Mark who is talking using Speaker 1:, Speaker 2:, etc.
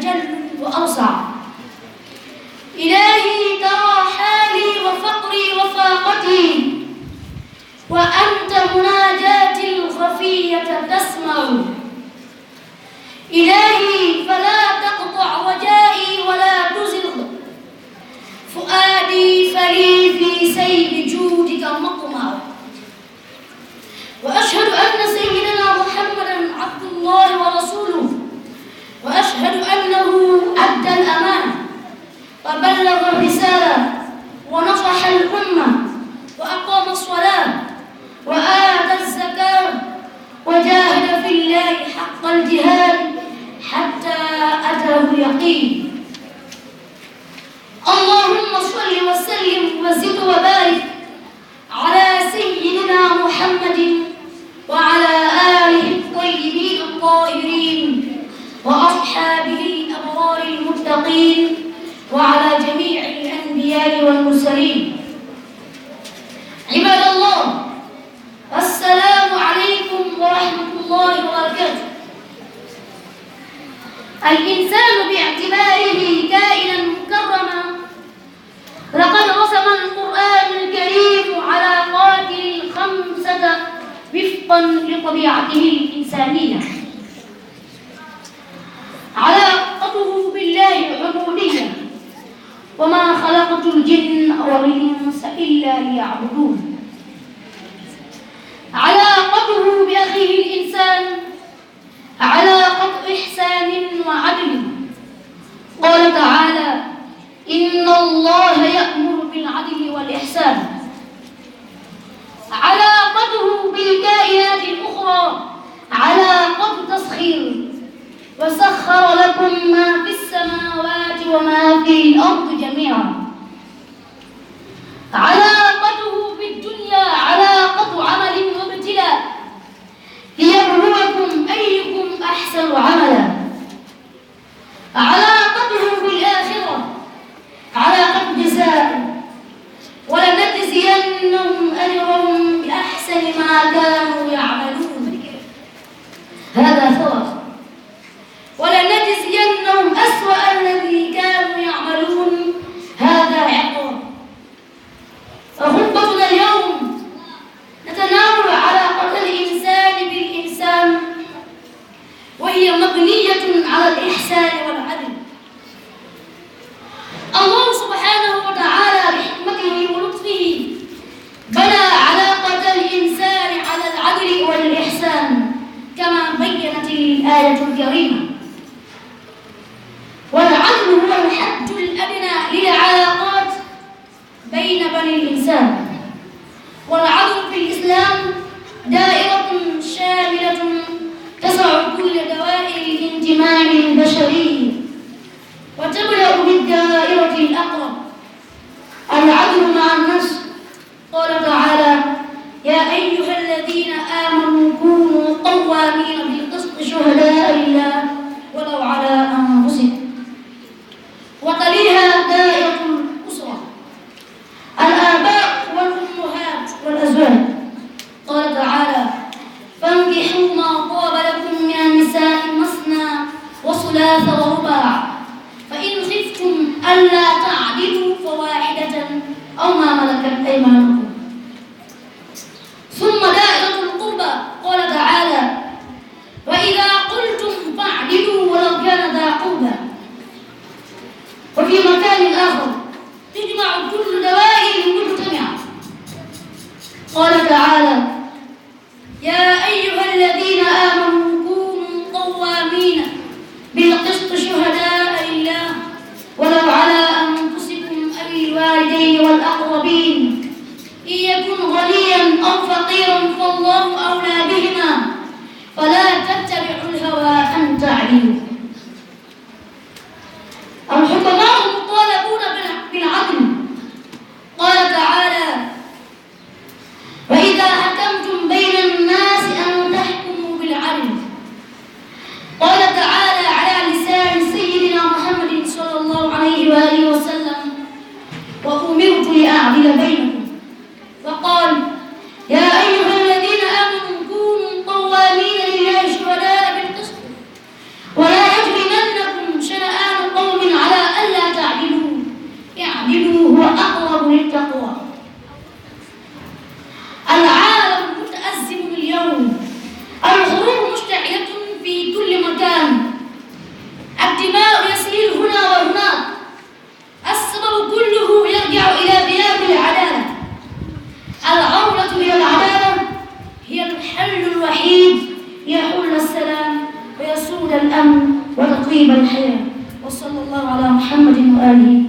Speaker 1: أجل وأوسع. إلهي ترى حالي وفقري وفاقتي، وأنت مناجاتي الخفية تسمع. إلهي فلا تقطع رجائي ولا تزغ فؤادي، فلي في سيل جودك مطمع. وأشهد أن سيدنا محمدًا عبد الله ورسوله، وأشهد أنه أدى الأمانة وبلغ الرسالة ونصح الأمة وأقام الصلاة وآتى الزكاة وجاهد في الله حق الجهاد حتى أتاه اليقين. اللهم صل وسلم وزد وبارك على سيدنا محمد وعلى آله الطيبين الطاهرين وأصحابه الأبرار المتقين وعلى جميع الأنبياء والمرسلين. عباد الله، السلام عليكم ورحمة الله وبركاته. الإنسان باعتباره كائنا مكرما لقد رسم القرآن الكريم علاقاته الخمسة وفقا لطبيعته الإنسانية. علاقته بالله عبودية، وما خلقت الجن والإنس إلا ليعبدون. علاقته بأخيه الإنسان علاقة إحسان وعدل. قال تعالى: إن الله يأمر بالعدل والإحسان. علاقته بالكائنات الأخرى علاقة تسخير، وسخر لكم ما في السماوات وما في الأرض جميعا. علاقته بالدنيا علاقة عمل وابتلاء، ليبلوكم أيكم أحسن عملا. علاقته بالآخرة علاقة جزاء، ولنجزينهم أجرهم بأحسن ما كانوا يعملون. هذا ثواب. ولنجزينهم أسوأ الذي كانوا يعملون. هذا عقاب. فخطبتنا اليوم نتناول علاقة الإنسان بالإنسان، وهي مبنية على الإحسان والعدل. الله سبحانه وتعالى بحكمته ولطفه بنى علاقة الإنسان على العدل والإحسان كما بينت الآية الكريمة. والعدل هو الحد الأدنى للعلاقات بين بني الإنسان. والعدل في الإسلام دائرة شاملة تسع كل دوائر الانتماء البشري، وتبدأ بالدائرة الأقرب العدل مع النفس. قال تعالى: يا أيها الذين آمنوا كونوا قوامين بالقسط شهداء لله ولو على أنفسكم. وتليها دائرة الأسرة، الآباء والأمهات والأزواج. قال تعالى: فانكحوا ما طاب لكم من النساء مثنى وثلاث ورباع، فإن خفتم ألا تعدلوا فواحدة أو ما ملكت أيمانكم. ثم دائرة القربى. قال تعالى: وإذا قلتم فاعدلوا ولو كان ذا قربى. وفي مكان آخر تجمع كل دوائر مجتمعة. قال تعالى: يا أيها الذين آمنوا كونوا قوامين بالقسط شهداء لله ولو على أنفسكم أو الوالدين والأقربين الأمن وتطيب الحياة. وصلى الله على محمد وآله